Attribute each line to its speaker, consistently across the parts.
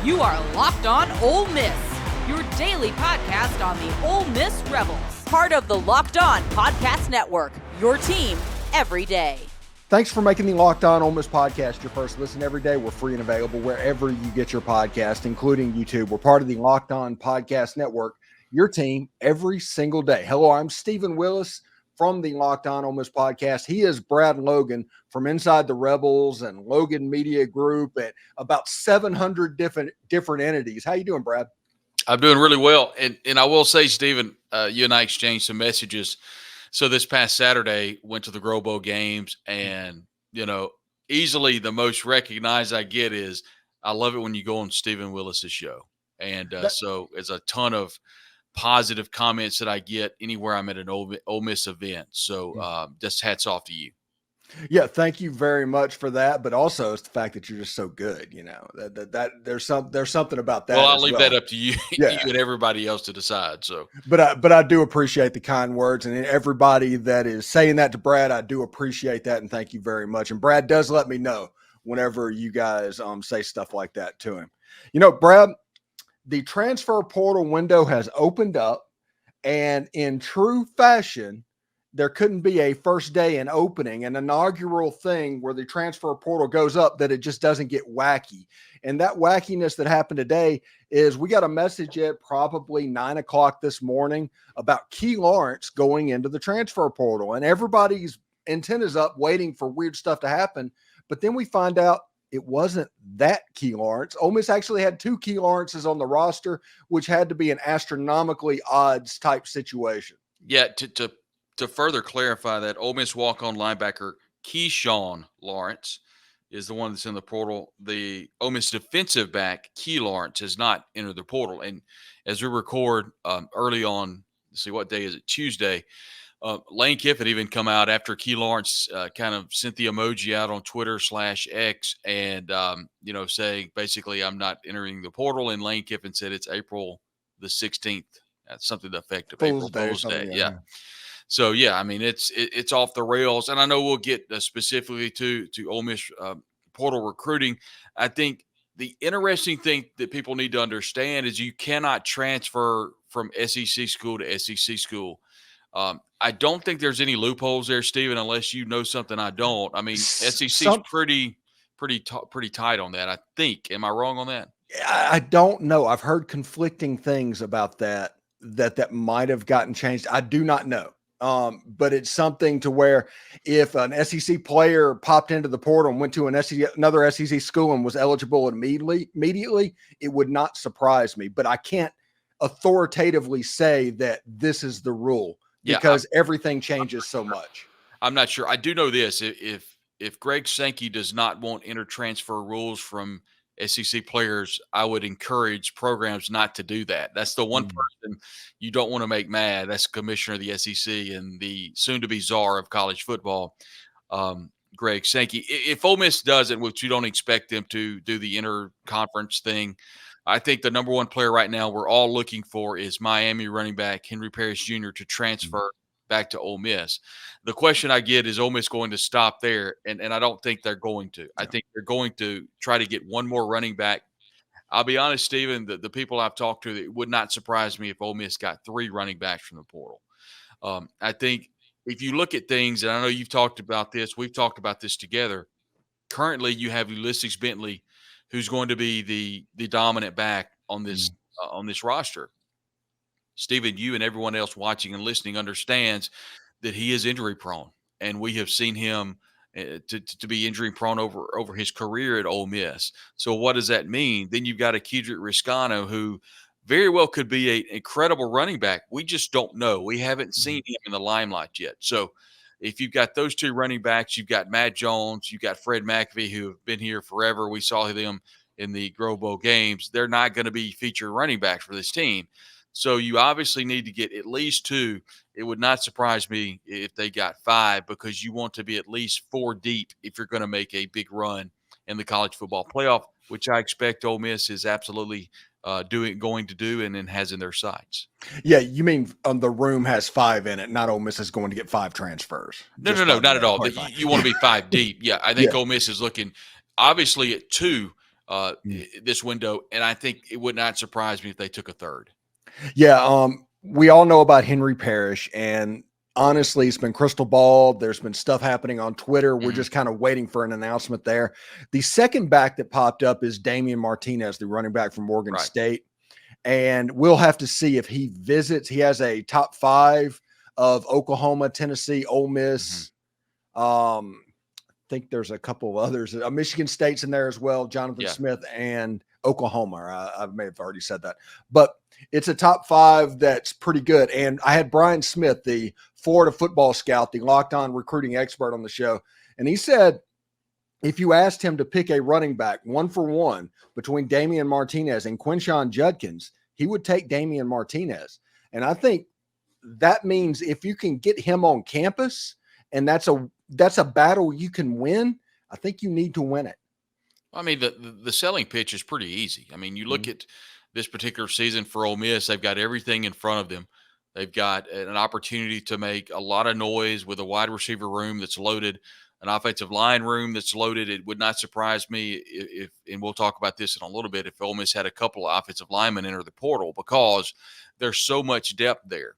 Speaker 1: You are Locked On Ole Miss, your daily podcast on the Ole Miss Rebels. Part of the Locked On Podcast Network, your team every day.
Speaker 2: Thanks for making the Locked On Ole Miss podcast your first listen every day. We're free and available wherever you get your podcast, including YouTube. We're part of the Locked On Podcast Network, your team every single day. Hello, I'm Stephen Willis from the Locked On Ole Miss podcast. He is Brad Logan from Inside the Rebels and Logan Media Group at about 700 different entities. How you doing, Brad?
Speaker 3: I'm doing really well. And I will say, Stephen, you and I exchanged some messages. So this past Saturday, went to the Grove Bowl games, and, easily the most recognized I get is, I love it when you go on Stephen Willis's show. And so it's a ton of positive comments that I get anywhere I'm at an Ole Miss event. So just hats off to you.
Speaker 2: Yeah, thank you very much for that. But also, it's the fact that you're just so good. That there's something about that.
Speaker 3: Well, I'll leave that up to you, you and everybody else to decide. So,
Speaker 2: but I do appreciate the kind words, and everybody that is saying that to Brad, I do appreciate that, and thank you very much. And Brad does let me know whenever you guys say stuff like that to him. Brad, the transfer portal window has opened up, and in true fashion, there couldn't be a first day in opening, an inaugural thing where the transfer portal goes up, that it just doesn't get wacky. And that wackiness that happened today is we got a message at probably 9 o'clock this morning about Key Lawrence going into the transfer portal, and everybody's antennas up waiting for weird stuff to happen. But then we find out it wasn't that Key Lawrence. Ole Miss actually had 2 Key Lawrences on the roster, which had to be an astronomically odds type situation.
Speaker 3: Yeah, to further clarify that, Ole Miss walk-on linebacker Keyshawn Lawrence is the one that's in the portal. The Ole Miss defensive back Key Lawrence has not entered the portal. And as we record early on, let's see, what day is it? Tuesday. Lane Kiffin even come out after Key Lawrence kind of sent the emoji out on Twitter/X and, saying basically I'm not entering the portal. And Lane Kiffin said it's April the 16th. That's something to the effect of April Fool's Day. Yeah. So, yeah, I mean, it's off the rails. And I know we'll get specifically to Ole Miss portal recruiting. I think the interesting thing that people need to understand is you cannot transfer from SEC school to SEC school. I don't think there's any loopholes there, Stephen, unless you know something I don't. I mean, SEC's pretty tight on that, I think. Am I wrong on that?
Speaker 2: I don't know. I've heard conflicting things about that might have gotten changed. I do not know. But it's something to where if an SEC player popped into the portal and went to another SEC school and was eligible immediately, it would not surprise me. But I can't authoritatively say that this is the rule because everything changes so much.
Speaker 3: I'm not sure. I do know this. If Greg Sankey does not want intertransfer rules from SEC players, I would encourage programs not to do that. That's the one person you don't want to make mad. That's commissioner of the SEC and the soon-to-be czar of college football, Greg Sankey. If Ole Miss doesn't, which you don't expect them to do the interconference thing, I think the number one player right now we're all looking for is Miami running back Henry Parrish Jr. to transfer back to Ole Miss. The question I get is Ole Miss going to stop there? And I don't think they're going to. I think they're going to try to get one more running back. I'll be honest, Stephen, the people I've talked to, it would not surprise me if Ole Miss got 3 running backs from the portal. I think if you look at things, and I know you've talked about this, we've talked about this together. Currently, you have Ulysses Bentley, who's going to be the dominant back on this roster. Stephen, you and everyone else watching and listening understands that he is injury prone, and we have seen him to be injury prone over his career at Ole Miss. So what does that mean? Then you've got a Kedrick Riscano who very well could be an incredible running back. We just don't know. We haven't seen him in the limelight yet. So if you've got those 2 running backs, you've got Matt Jones, you've got Fred McAfee, who have been here forever. We saw them in the Grove Bowl games. They're not going to be featured running backs for this team. So you obviously need to get at least 2. It would not surprise me if they got 5 because you want to be at least 4 deep if you're going to make a big run in the college football playoff, which I expect Ole Miss is absolutely going to do and then has in their sights.
Speaker 2: Yeah, you mean the room has 5 in it, not Ole Miss is going to get 5 transfers.
Speaker 3: No, not at all. You want to be 5 deep. Yeah, I think Ole Miss is looking obviously at 2. this window, and I think it would not surprise me if they took a third.
Speaker 2: Yeah, we all know about Henry Parrish, and honestly, it's been crystal ball. There's been stuff happening on Twitter. We're just kind of waiting for an announcement there. The second back that popped up is Damian Martinez, the running back from Morgan State. And we'll have to see if he visits. He has a top 5 of Oklahoma, Tennessee, Ole Miss. I think there's a couple of others. Michigan State's in there as well, Jonathan Smith, and Oklahoma. I may have already said that. But it's a top 5 that's pretty good. And I had Brian Smith, the Florida football scout, the Locked On recruiting expert, on the show. And he said if you asked him to pick a running back 1-for-1 between Damian Martinez and Quinshon Judkins, he would take Damian Martinez. And I think that means if you can get him on campus, and that's a battle you can win, I think you need to win it.
Speaker 3: I mean, the selling pitch is pretty easy. I mean, you look at this particular season for Ole Miss, they've got everything in front of them. They've got an opportunity to make a lot of noise with a wide receiver room that's loaded, an offensive line room that's loaded. It would not surprise me if, and we'll talk about this in a little bit, if Ole Miss had a couple of offensive linemen enter the portal, because there's so much depth there.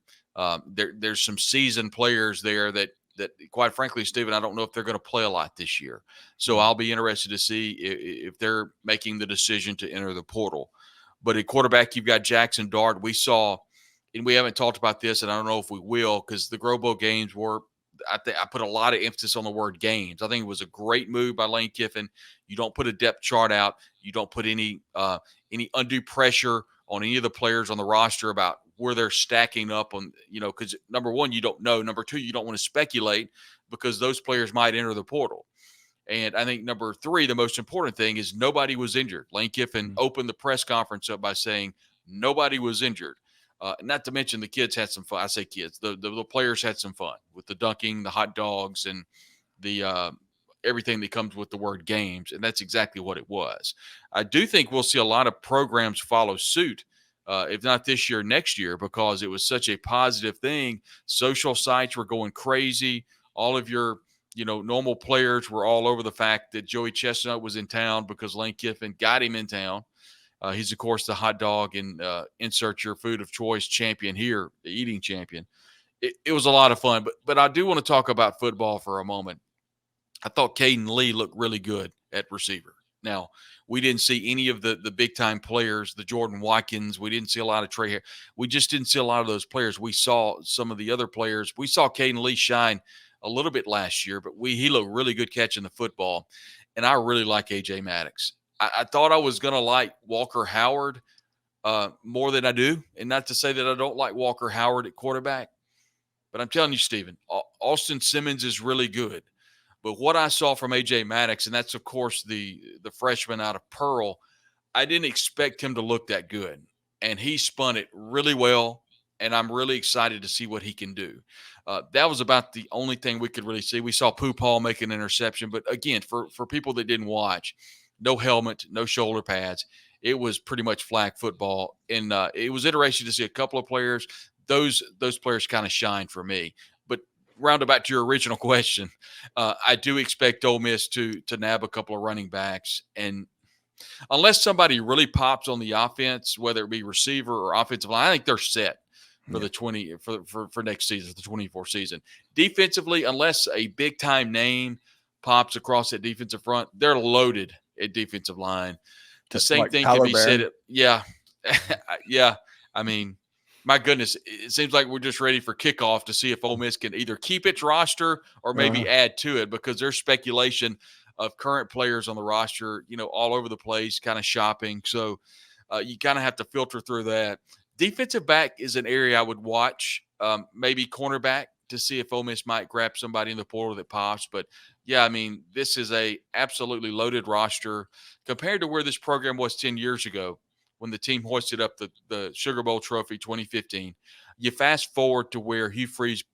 Speaker 3: There's some seasoned players there that quite frankly, Stephen, I don't know if they're going to play a lot this year. So I'll be interested to see if they're making the decision to enter the portal. But at quarterback, you've got Jackson Dart. We saw, and we haven't talked about this, and I don't know if we will, because the Grove Bowl games were, I put a lot of emphasis on the word games. I think it was a great move by Lane Kiffin. You don't put a depth chart out. You don't put any undue pressure on any of the players on the roster about where they're stacking up on, because number one, you don't know. Number two, you don't want to speculate because those players might enter the portal. And I think number three, the most important thing is nobody was injured. Lane Kiffin opened the press conference up by saying nobody was injured. Not to mention the kids had some fun. I say kids, the players had some fun with the dunking, the hot dogs, and the everything that comes with the word games. And that's exactly what it was. I do think we'll see a lot of programs follow suit, if not this year, next year, because it was such a positive thing. Social sites were going crazy. All of your normal players were all over the fact that Joey Chestnut was in town because Lane Kiffin got him in town. He's, of course, the hot dog and insert your food of choice champion here, the eating champion. It was a lot of fun. But I do want to talk about football for a moment. I thought Caden Lee looked really good at receiver. Now, we didn't see any of the big-time players, the Jordan Watkins. We didn't see a lot of Trey Harris. We just didn't see a lot of those players. We saw some of the other players. We saw Caden Lee shine a little bit last year, but he looked really good catching the football. And I really like A.J. Maddox. I thought I was going to like Walker Howard more than I do. And not to say that I don't like Walker Howard at quarterback, but I'm telling you, Stephen, Austin Simmons is really good. But what I saw from A.J. Maddox, and that's, of course, the freshman out of Pearl, I didn't expect him to look that good. And he spun it really well, and I'm really excited to see what he can do. That was about the only thing we could really see. We saw Pooh Paul make an interception. But, again, for people that didn't watch, no helmet, no shoulder pads. It was pretty much flag football. And it was interesting to see a couple of players. Those players kind of shine for me. But roundabout to your original question, I do expect Ole Miss to nab a couple of running backs. And unless somebody really pops on the offense, whether it be receiver or offensive line, I think they're set for the for next season, the 24 season. Defensively, unless a big time name pops across that defensive front, they're loaded at defensive line. The same
Speaker 2: like
Speaker 3: thing
Speaker 2: Tyler
Speaker 3: can be said. Yeah. Yeah. I mean, my goodness, it seems like we're just ready for kickoff to see if Ole Miss can either keep its roster or maybe add to it, because there's speculation of current players on the roster, all over the place, kind of shopping. So you kind of have to filter through that. Defensive back is an area I would watch, maybe cornerback, to see if Ole Miss might grab somebody in the portal that pops. But, yeah, I mean, this is a absolutely loaded roster compared to where this program was 10 years ago when the team hoisted up the Sugar Bowl trophy 2015. You fast forward to where Hugh Freeze,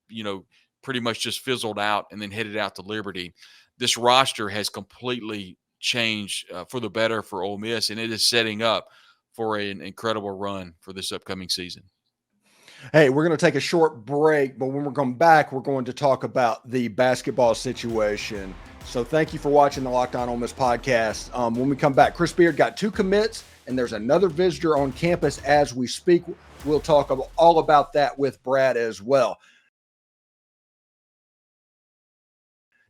Speaker 3: pretty much just fizzled out and then headed out to Liberty. This roster has completely changed for the better for Ole Miss, and it is setting up for an incredible run for this upcoming season.
Speaker 2: Hey, we're going to take a short break, but when we're going back, we're going to talk about the basketball situation So thank you for watching the Locked On Ole Miss podcast. When we come back, Chris Beard got 2 commits, and there's another visitor on campus as we speak. We'll talk all about that with Brad as well.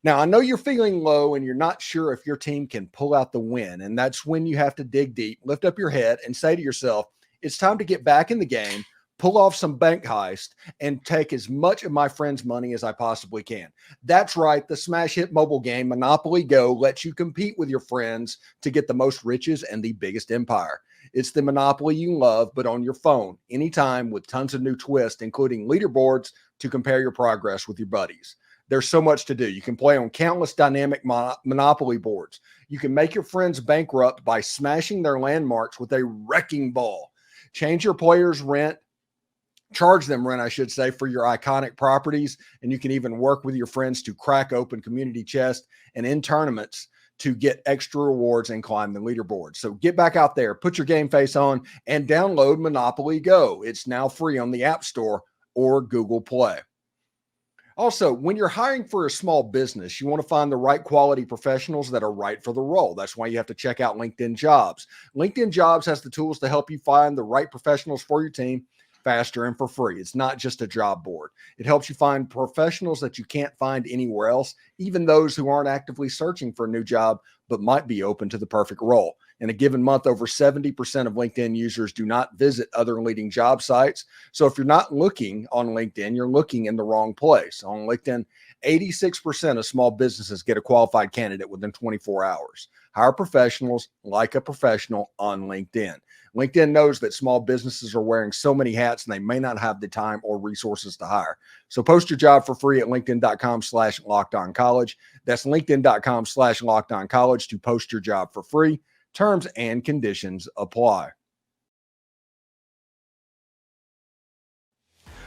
Speaker 2: Now, I know you're feeling low and you're not sure if your team can pull out the win, and that's when you have to dig deep, lift up your head, and say to yourself, it's time to get back in the game, pull off some bank heist, and take as much of my friends' money as I possibly can. That's right. The smash hit mobile game, Monopoly Go, lets you compete with your friends to get the most riches and the biggest empire. It's the Monopoly you love, but on your phone, anytime, with tons of new twists, including leaderboards to compare your progress with your buddies. There's so much to do. You can play on countless dynamic Monopoly boards. You can make your friends bankrupt by smashing their landmarks with a wrecking ball. Change your players' rent. Charge them rent, I should say, for your iconic properties. And you can even work with your friends to crack open community chests and in tournaments to get extra rewards and climb the leaderboard. So get back out there, put your game face on, and download Monopoly Go. It's now free on the App Store or Google Play. Also, when you're hiring for a small business, you want to find the right quality professionals that are right for the role. That's why you have to check out LinkedIn Jobs. LinkedIn Jobs has the tools to help you find the right professionals for your team faster and for free. It's not just a job board. It helps you find professionals that you can't find anywhere else, even those who aren't actively searching for a new job, but might be open to the perfect role. In a given month, over 70% of LinkedIn users do not visit other leading job sites. So if you're not looking on LinkedIn, you're looking in the wrong place. On LinkedIn, 86% of small businesses get a qualified candidate within 24 hours. Hire professionals like a professional on LinkedIn. LinkedIn knows that small businesses are wearing so many hats and they may not have the time or resources to hire. So post your job for free at linkedin.com/lockedoncollege. That's linkedin.com/lockedoncollege to post your job for free. Terms and conditions apply.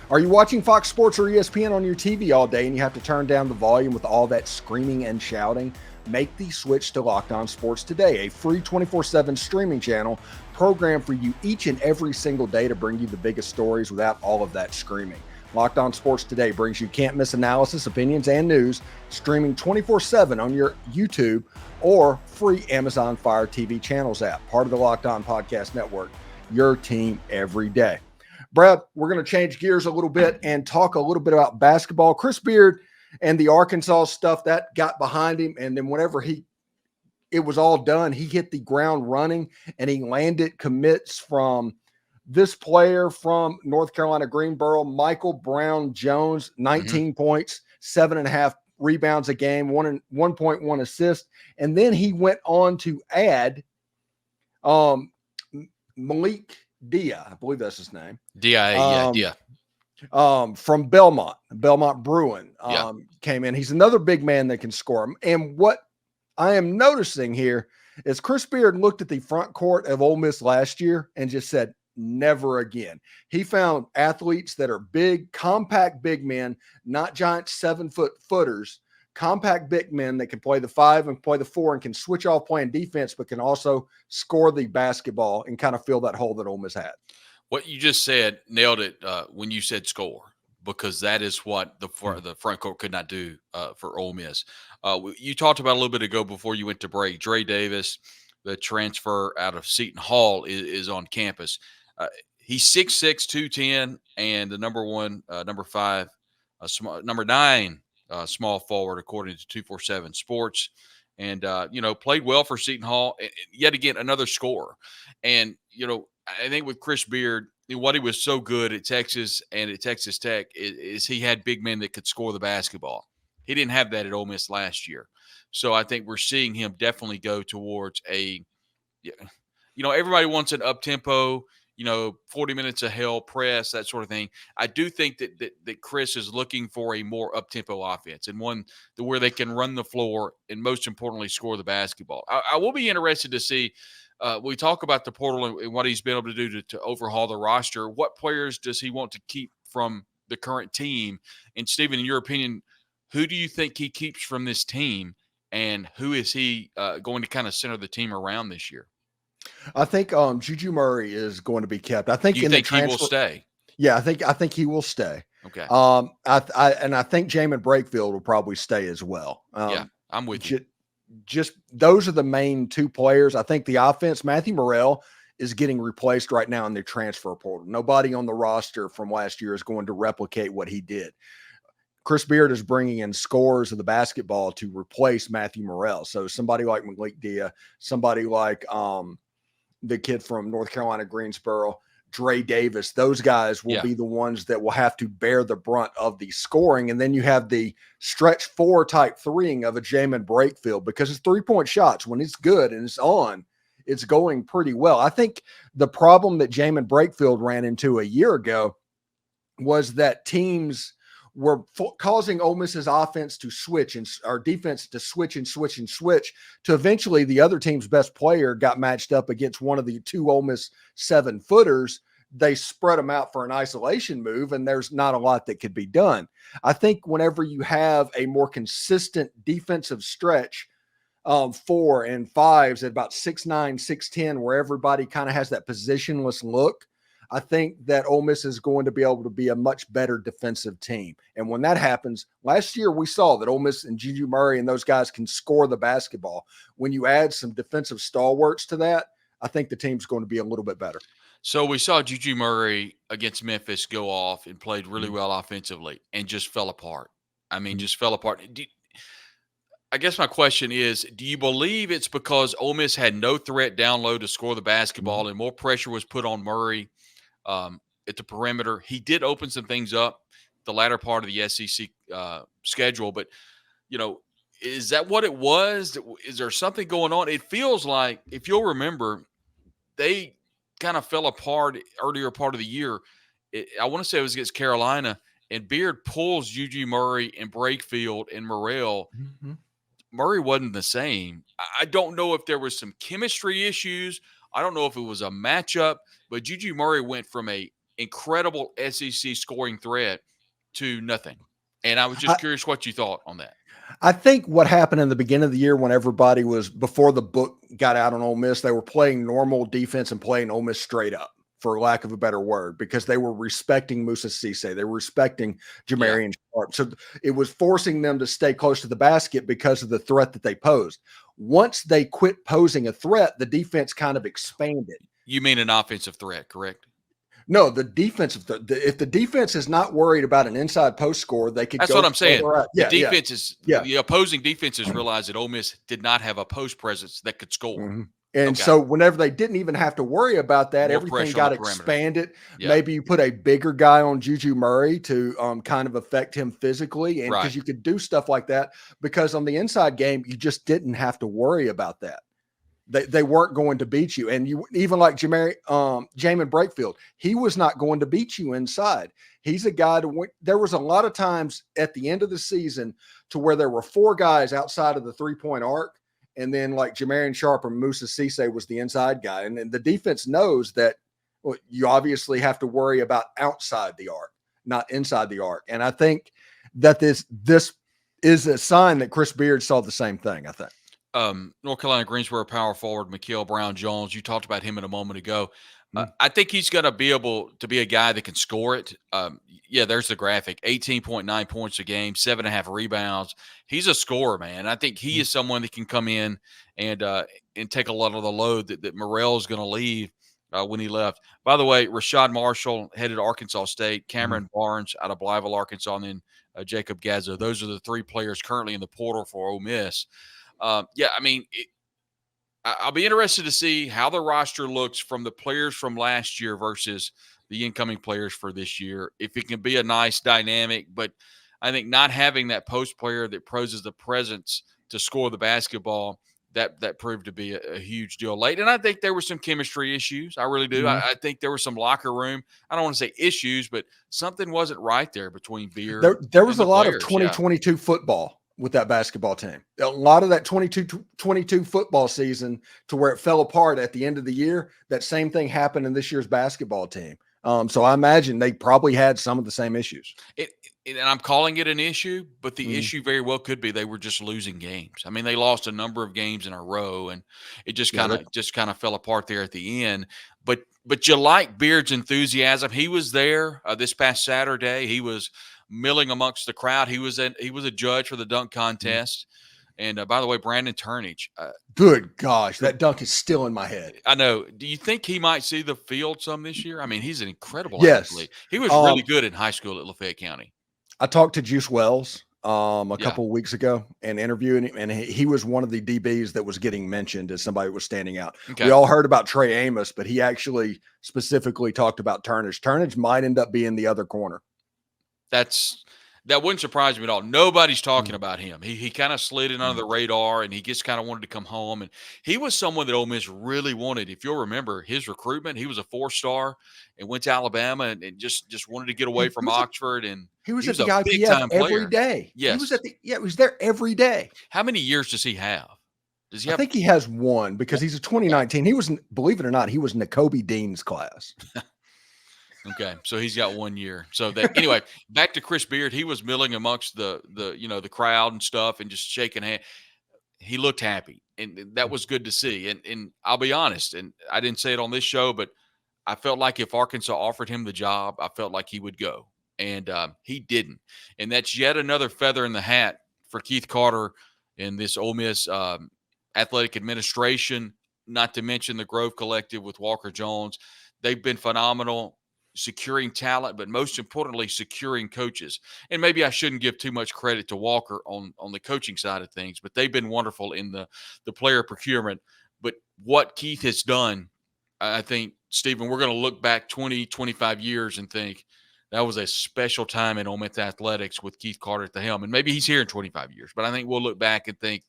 Speaker 2: Are you watching Fox Sports or ESPN on your TV all day and you have to turn down the volume with all that screaming and shouting? Make the switch to Locked On Sports today, a free 24/7 streaming channel programmed for you each and every single day to bring you the biggest stories without all of that screaming. Locked On Sports Today brings you can't miss analysis, opinions, and news, streaming 24/7 on your YouTube or free Amazon Fire TV channels app, part of the Locked On Podcast Network, your team every day. Brad, we're going to change gears a little bit and talk a little bit about basketball. Chris Beard and the Arkansas stuff that got behind him, and then whenever it was all done, he hit the ground running and he landed commits from this player from North Carolina Greenboro, Michael Brown Jones, 19 points, 7.5 rebounds a game, 1.1 assists. And then he went on to add Malik Dia, I believe that's his name.
Speaker 3: Dia.
Speaker 2: From Belmont Bruin came in. He's another big man that can score. And what I am noticing here is Chris Beard looked at the front court of Ole Miss last year and just said, never again. He found athletes that are big, compact big men, not giant 7-footers, compact big men that can play the 5 and play the 4 and can switch off playing defense, but can also score the basketball and kind of fill that hole that Ole Miss had.
Speaker 3: What you just said nailed it when you said score, because that is what the front court could not do for Ole Miss. You talked about a little bit ago before you went to break. Dre Davis, the transfer out of Seton Hall, is on campus. He's 6'6", 210, and the number 9 small forward according to 247 Sports, and played well for Seton Hall. And yet again, another scorer. And I think with Chris Beard, what he was so good at Texas and at Texas Tech is he had big men that could score the basketball. He didn't have that at Ole Miss last year. So I think we're seeing him definitely go towards everybody wants an up-tempo, 40 minutes of hell press, that sort of thing. I do think that Chris is looking for a more up-tempo offense and one where they can run the floor and, most importantly, score the basketball. I will be interested to see we talk about the portal and what he's been able to do to overhaul the roster. What players does he want to keep from the current team? And, Stephen, in your opinion, who do you think he keeps from this team, and who is he going to kind of center the team around this year?
Speaker 2: I think Juju Murray is going to be kept. I think
Speaker 3: he will stay?
Speaker 2: Yeah, I think he will stay.
Speaker 3: Okay.
Speaker 2: I think Jamin Brakefield will probably stay as well.
Speaker 3: I'm with you.
Speaker 2: Just those are the main two players. I think the offense, Matthew Morrell is getting replaced right now in the transfer portal. Nobody on the roster from last year is going to replicate what he did. Chris Beard is bringing in scores of the basketball to replace Matthew Morrell. So somebody like Malik Dia, somebody like the kid from North Carolina, Greensboro, Dre Davis, those guys will be the ones that will have to bear the brunt of the scoring. And then you have the stretch four type threeing of a Jamin Brakefield, because his 3-point shots, when it's good and it's on, it's going pretty well. I think the problem that Jamin Brakefield ran into a year ago was that teams were causing Ole Miss's offense to switch and our defense to switch to eventually the other team's best player got matched up against one of the two Ole Miss 7-footers. They spread them out for an isolation move, and there's not a lot that could be done. I think whenever you have a more consistent defensive stretch, 4 and 5s at about 6'9", 6'10", where everybody kind of has that positionless look, I think that Ole Miss is going to be able to be a much better defensive team. And when that happens, last year we saw that Ole Miss and Juju Murray and those guys can score the basketball. When you add some defensive stalwarts to that, I think the team's going to be a little bit better.
Speaker 3: So we saw Juju Murray against Memphis go off and played really well offensively and just fell apart. I mean, just fell apart. I guess my question is, do you believe it's because Ole Miss had no threat down low to score the basketball and more pressure was put on Murray at the perimeter? He did open some things up the latter part of the SEC schedule, but, you know, is that what it was? Is there something going on? It feels like, if you'll remember, they kind of fell apart earlier part of the year. I want to say it was against Carolina, and Beard pulls Juju Murray and Brakefield and Morrell. Mm-hmm. Murray wasn't the same. I don't know if there was some chemistry issues. I don't know if it was a matchup, but Juju Murray went from a incredible SEC scoring threat to nothing. And I was just curious what you thought on that.
Speaker 2: I think what happened in the beginning of the year, when everybody was, before the book got out on Ole Miss, they were playing normal defense and playing Ole Miss straight up, for lack of a better word, because they were respecting Moussa Cisse. They were respecting Jamarian Sharp. So it was forcing them to stay close to the basket because of the threat that they posed. Once they quit posing a threat, the defense kind of expanded.
Speaker 3: You mean an offensive threat, correct?
Speaker 2: No, the defensive. If the defense is not worried about an inside post score, they could.
Speaker 3: That's what I'm saying.
Speaker 2: The
Speaker 3: defense is. The opposing defenses realized that Ole Miss did not have a post presence that could score.
Speaker 2: Mm-hmm. And so whenever they didn't even have to worry about that, everything got expanded. Yeah. Maybe you put a bigger guy on Juju Murray to kind of affect him physically, and because you could do stuff like that. Because on the inside game, you just didn't have to worry about that. They weren't going to beat you. And you even like Jamin Brakefield, he was not going to beat you inside. He's a guy there was a lot of times at the end of the season to where there were 4 guys outside of the 3-point arc. And then like Jamarian Sharp or Moussa Cisse was the inside guy. And then the defense knows that you obviously have to worry about outside the arc, not inside the arc. And I think that this is a sign that Chris Beard saw the same thing, I think.
Speaker 3: North Carolina Greensboro power forward Mikael Brown-Jones, you talked about him in a moment ago. I think he's going to be able to be a guy that can score it. There's the graphic, 18.9 points a game, 7.5 rebounds. He's a scorer, man. I think he is someone that can come in and take a lot of the load that Morrell is going to leave when he left. By the way, Rashad Marshall headed to Arkansas State, Cameron Barnes out of Blytheville, Arkansas, and then Jacob Gazzo. Those are the 3 players currently in the portal for Ole Miss. I'll be interested to see how the roster looks from the players from last year versus the incoming players for this year. If it can be a nice dynamic, but I think not having that post player that poses the presence to score the basketball, that proved to be a huge deal late. And I think there were some chemistry issues. I really do. I think there was some locker room. I don't want to say issues, but something wasn't right there between Beard.
Speaker 2: There was a lot of 2022 football with that basketball team. A lot of that 22 football season to where it fell apart at the end of the year. That same thing happened in this year's basketball team. So I imagine they probably had some of the same issues.
Speaker 3: And I'm calling it an issue, but the issue very well could be they were just losing games. I mean, they lost a number of games in a row, and it just kind of fell apart there at the end. But you like Beard's enthusiasm. He was there this past Saturday. He was milling amongst the crowd. He was a judge for the dunk contest. And by the way, Brandon Turnage.
Speaker 2: Good gosh, that dunk is still in my head.
Speaker 3: I know. Do you think he might see the field some this year? I mean, he's an incredible
Speaker 2: Yes.
Speaker 3: athlete. He was really good in high school at Lafayette County.
Speaker 2: I talked to Juice Wells a
Speaker 3: Yeah.
Speaker 2: couple of weeks ago and interviewing him, and he was one of the DBs that was getting mentioned as somebody that was standing out.
Speaker 3: Okay.
Speaker 2: We all heard about Trey Amos, but he actually specifically talked about Turnage. Turnage might end up being the other corner.
Speaker 3: That wouldn't surprise me at all. Nobody's talking about him. He kind of slid in under the radar, and he just kind of wanted to come home. And he was someone that Ole Miss really wanted. If you'll remember his recruitment, he was a 4-star and went to Alabama and just wanted to get away from Oxford. And
Speaker 2: he was at
Speaker 3: a
Speaker 2: the IPF
Speaker 3: big-time
Speaker 2: every
Speaker 3: player.
Speaker 2: day.
Speaker 3: Yes.
Speaker 2: He was there every day.
Speaker 3: How many years does he have? Does he have?
Speaker 2: I think he has one because he's a 2019. He was, believe it or not, he was N'Kobe Dean's class.
Speaker 3: Okay, so he's got 1 year. So that anyway, back to Chris Beard. He was milling amongst the crowd and stuff and just shaking hands. He looked happy, and that was good to see. And I'll be honest, and I didn't say it on this show, but I felt like if Arkansas offered him the job, I felt like he would go, and he didn't. And that's yet another feather in the hat for Keith Carter and this Ole Miss athletic administration. Not to mention the Grove Collective with Walker Jones. They've been phenomenal. Securing talent, but most importantly, securing coaches. And maybe I shouldn't give too much credit to Walker on the coaching side of things, but they've been wonderful in the player procurement. But what Keith has done, I think, Stephen, we're going to look back 20, 25 years and think that was a special time in Ole Miss athletics with Keith Carter at the helm. And maybe he's here in 25 years, but I think we'll look back and think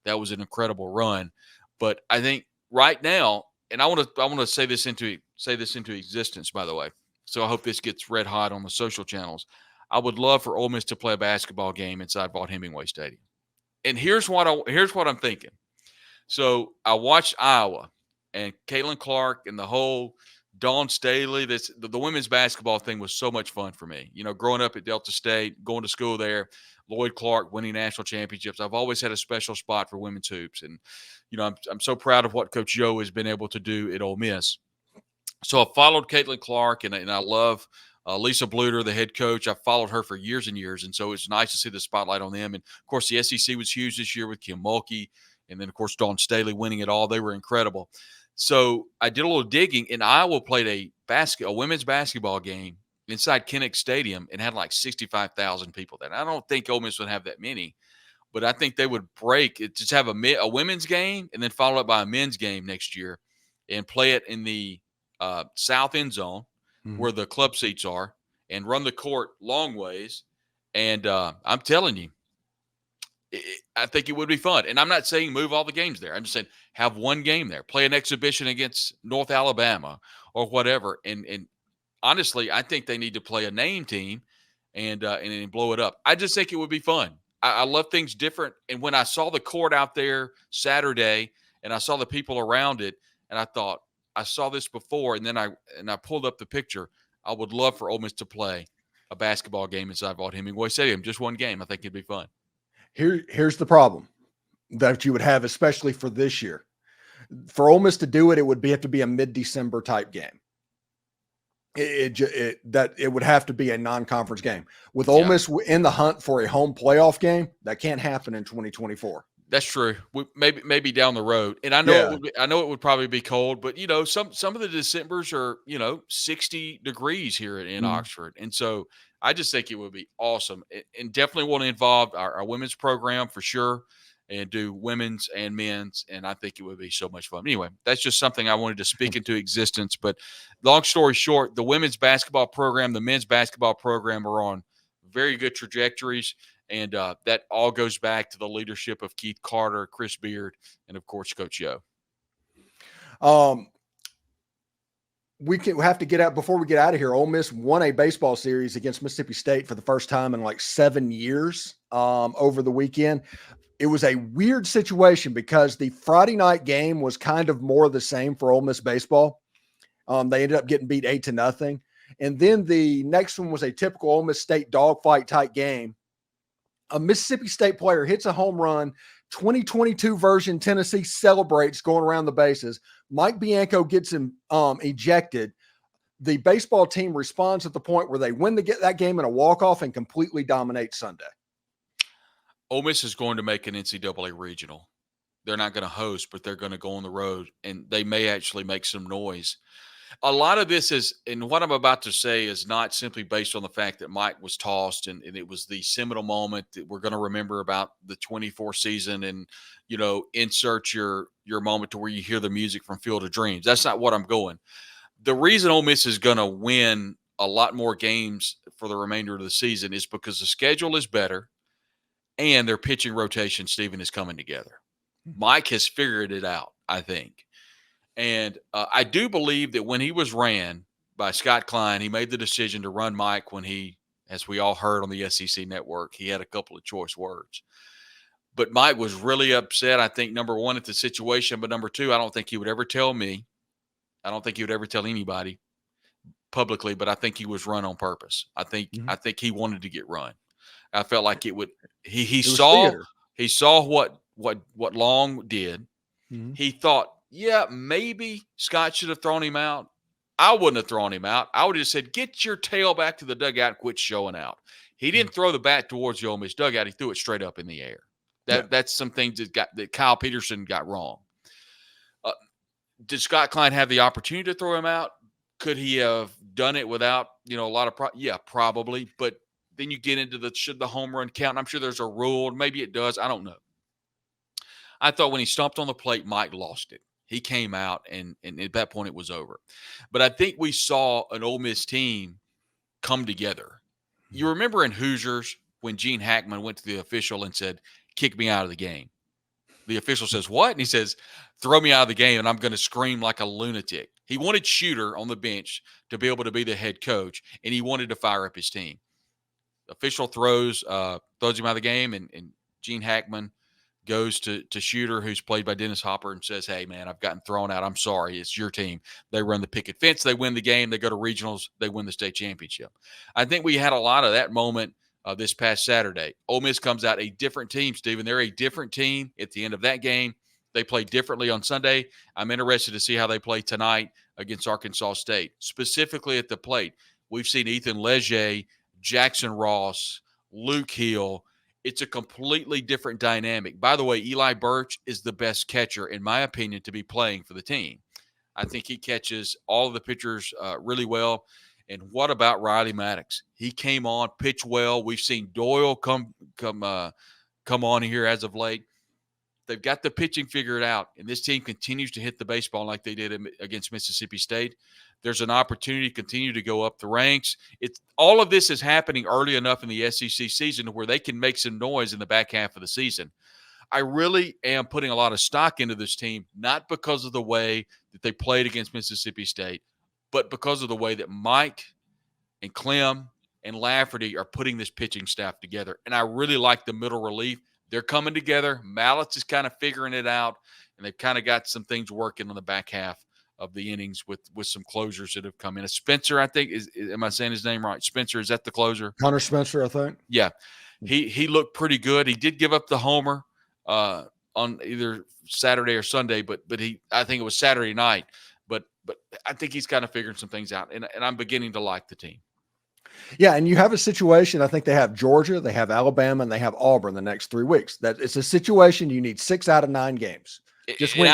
Speaker 3: that was an incredible run. But I think right now, and I want to say this into existence, by the way. So I hope this gets red hot on the social channels. I would love for Ole Miss to play a basketball game inside Vaught Hemingway Stadium. And here's what I'm thinking. So I watched Iowa and Caitlin Clark and the whole Dawn Staley. The women's basketball thing was so much fun for me. You know, growing up at Delta State, going to school there, Lloyd Clark winning national championships. I've always had a special spot for women's hoops. And, you know, I'm so proud of what Coach Yo has been able to do at Ole Miss. So I followed Caitlin Clark, and I love Lisa Bluter, the head coach. I've followed her for years and years, and so it's nice to see the spotlight on them. And, of course, the SEC was huge this year with Kim Mulkey, and then, of course, Dawn Staley winning it all. They were incredible. So I did a little digging, and Iowa played a women's basketball game inside Kinnick Stadium and had like 65,000 people there. And I don't think Ole Miss would have that many, but I think they would break it, just have a women's game and then follow up by a men's game next year and play it in the south end zone where the club seats are and run the court long ways. And I'm telling you, I think it would be fun. And I'm not saying move all the games there. I'm just saying have one game there, play an exhibition against North Alabama or whatever. And honestly, I think they need to play a name team and blow it up. I just think it would be fun. I love things different. And when I saw the court out there Saturday and I saw the people around it, and I thought, I saw this before, and then I pulled up the picture. I would love for Ole Miss to play a basketball game inside Vaught Hemingway Stadium. Just one game. I think it'd be fun.
Speaker 2: Here's the problem that you would have, especially for this year. For Ole Miss to do it, it would have to be a mid-December type game. It would have to be a non-conference game. With Ole Miss in the hunt for a home playoff game, that can't happen in 2024.
Speaker 3: That's true. Maybe down the road. And I know it would probably be cold, but you know, some of the Decembers are, 60 degrees here in Oxford. And so I just think it would be awesome and definitely want to involve our women's program for sure and do women's and men's. And I think it would be so much fun. Anyway, that's just something I wanted to speak into existence. But long story short, the women's basketball program, the men's basketball program are on very good trajectories. And that all goes back to the leadership of Keith Carter, Chris Beard, and, of course, Coach Yo.
Speaker 2: We have to get out before we get out of here. Ole Miss won a baseball series against Mississippi State for the first time in like 7 years over the weekend. It was a weird situation because the Friday night game was kind of more of the same for Ole Miss baseball. They ended up getting beat 8-0. And then the next one was a typical Ole Miss State dogfight type game. A Mississippi State player hits a home run. 2022 version Tennessee celebrates going around the bases. Mike Bianco gets him ejected. The baseball team responds at the point where they win that game in a walk-off and completely dominate Sunday.
Speaker 3: Ole Miss is going to make an NCAA regional. They're not going to host, but they're going to go on the road, and they may actually make some noise. A lot of this is, and what I'm about to say is not simply based on the fact that Mike was tossed and it was the seminal moment that we're going to remember about the 24 season and, insert your moment to where you hear the music from Field of Dreams. That's not what I'm going. The reason Ole Miss is going to win a lot more games for the remainder of the season is because the schedule is better and their pitching rotation, Stephen, is coming together. Mike has figured it out, I think. And I do believe that when he was ran by Scott Klein, he made the decision to run Mike when he, as we all heard on the SEC network, he had a couple of choice words. But Mike was really upset, I think, number one, at the situation. But number two, I don't think he would ever tell me. I don't think he would ever tell anybody publicly, but I think he was run on purpose. I think he wanted to get run. I felt like it would. He saw what Long did. Mm-hmm. He thought, yeah, maybe Scott should have thrown him out. I wouldn't have thrown him out. I would have said, get your tail back to the dugout and quit showing out. He didn't throw the bat towards the Ole Miss dugout. He threw it straight up in the air. That's some things that Kyle Peterson got wrong. Did Scott Klein have the opportunity to throw him out? Could he have done it without, a lot of yeah, probably. But then you get into should the home run count? And I'm sure there's a rule. Maybe it does. I don't know. I thought when he stomped on the plate, Mike lost it. He came out, and at that point, it was over. But I think we saw an Ole Miss team come together. You remember in Hoosiers when Gene Hackman went to the official and said, kick me out of the game. The official says, what? And he says, throw me out of the game, and I'm going to scream like a lunatic. He wanted Shooter on the bench to be able to be the head coach, and he wanted to fire up his team. The official throws him out of the game, and Gene Hackman goes to Shooter, who's played by Dennis Hopper, and says, hey, man, I've gotten thrown out. I'm sorry. It's your team. They run the picket fence. They win the game. They go to regionals. They win the state championship. I think we had a lot of that moment this past Saturday. Ole Miss comes out a different team, Stephen. They're a different team at the end of that game. They play differently on Sunday. I'm interested to see how they play tonight against Arkansas State, specifically at the plate. We've seen Ethan Leger, Jackson Ross, Luke Hill. It's a completely different dynamic. By the way, Eli Birch is the best catcher, in my opinion, to be playing for the team. I think he catches all of the pitchers really well. And what about Riley Maddox? He came on, pitched well. We've seen Doyle come on here as of late. They've got the pitching figured out, and this team continues to hit the baseball like they did against Mississippi State. There's an opportunity to continue to go up the ranks. All of this is happening early enough in the SEC season where they can make some noise in the back half of the season. I really am putting a lot of stock into this team, not because of the way that they played against Mississippi State, but because of the way that Mike and Clem and Lafferty are putting this pitching staff together. And I really like the middle relief. They're coming together. Mallett's is kind of figuring it out, and they've kind of got some things working on the back half of the innings with some closers that have come in. Spencer, I think, am I saying his name right? Spencer, is that the closer?
Speaker 2: Connor Spencer, I think.
Speaker 3: Yeah. He looked pretty good. He did give up the homer on either Saturday or Sunday, but I think it was Saturday night. But I think he's kind of figuring some things out, and I'm beginning to like the team.
Speaker 2: Yeah, and you have a situation. I think they have Georgia, they have Alabama, and they have Auburn the next 3 weeks. That it's a situation you need 6 out of 9 games.
Speaker 3: Just win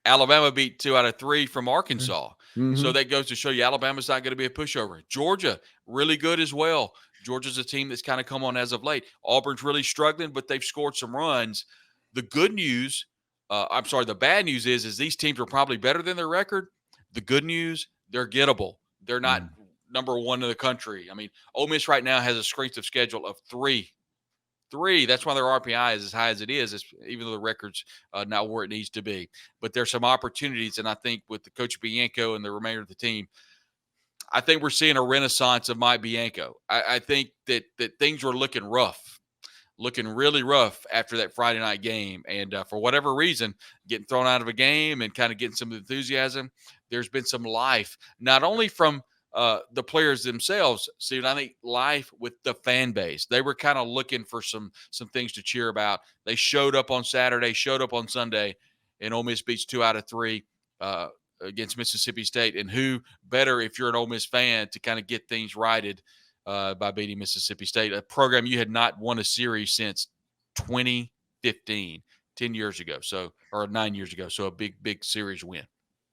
Speaker 3: Alabama beat 2 out of 3 from Arkansas. Mm-hmm. So that goes to show you Alabama's not going to be a pushover. Georgia, really good as well. Georgia's a team that's kind of come on as of late. Auburn's really struggling, but they've scored some runs. The good news, the bad news is these teams are probably better than their record. The good news, they're gettable. They're not number one in the country. I mean, Ole Miss right now has a strength of schedule of 3. That's why their RPI is as high as it is, even though the record's not where it needs to be. But there's some opportunities, and I think with the Coach Bianco and the remainder of the team, I think we're seeing a renaissance of Mike Bianco. I think that things were looking really rough after that Friday night game. And for whatever reason, getting thrown out of a game and kind of getting some enthusiasm, there's been some life, not only from the players themselves, Stephen, I think life with the fan base. They were kind of looking for some things to cheer about. They showed up on Saturday, showed up on Sunday, and Ole Miss beats 2 out of 3 against Mississippi State. And who better, if you're an Ole Miss fan, to kind of get things righted by beating Mississippi State, a program you had not won a series since 2015, 10 years ago, or 9 years ago. So a big series win.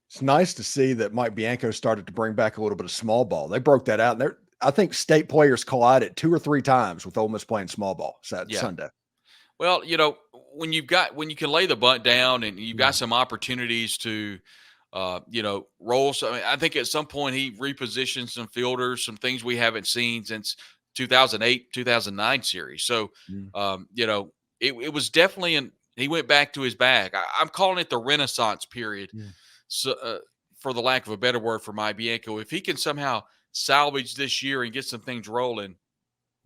Speaker 2: It's nice to see that Mike Bianco started to bring back a little bit of small ball. They broke that out, and I think state players collided 2 or 3 times with Ole Miss playing small ball Sunday.
Speaker 3: Well, when you can lay the bunt down and you've got some opportunities to, roll. So I think at some point he repositioned some fielders, some things we haven't seen since 2008, 2009 series. So, it was definitely he went back to his bag. I'm calling it the Renaissance period. Yeah. So, for the lack of a better word for Mike Bianco, if he can somehow salvage this year and get some things rolling,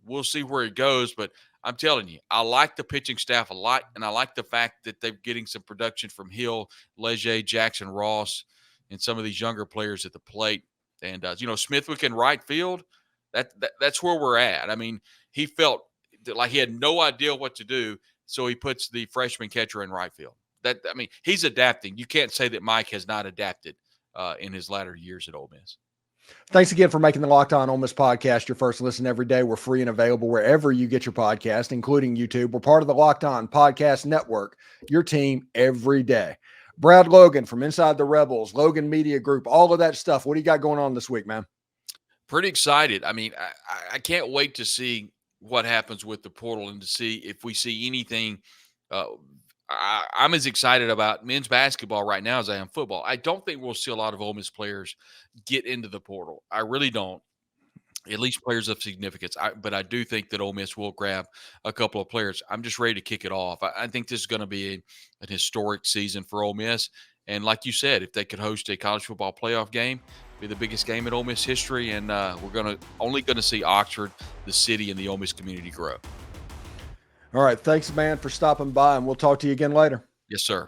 Speaker 3: we'll see where it goes. But I'm telling you, I like the pitching staff a lot, and I like the fact that they're getting some production from Hill, Leger, Jackson Ross, and some of these younger players at the plate. And Smithwick in right field, that's where we're at. I mean, he felt like he had no idea what to do, so he puts the freshman catcher in right field. He's adapting. You can't say that Mike has not adapted in his latter years at Ole Miss.
Speaker 2: Thanks again for making the Locked On Ole Miss podcast your first listen every day. We're free and available wherever you get your podcast, including YouTube. We're part of the Locked On Podcast Network, your team every day. Brad Logan from Inside the Rebels, Logan Media Group, all of that stuff. What do you got going on this week, man?
Speaker 3: Pretty excited. I mean, I can't wait to see what happens with the portal and to see if we see anything. I'm as excited about men's basketball right now as I am football. I don't think we'll see a lot of Ole Miss players get into the portal. I really don't, at least players of significance. But I do think that Ole Miss will grab a couple of players. I'm just ready to kick it off. I think this is going to be an historic season for Ole Miss. And like you said, if they could host a college football playoff game, be the biggest game in Ole Miss history. And we're only going to see Oxford, the city, and the Ole Miss community grow.
Speaker 2: All right. Thanks, man, for stopping by, and we'll talk to you again later.
Speaker 3: Yes, sir.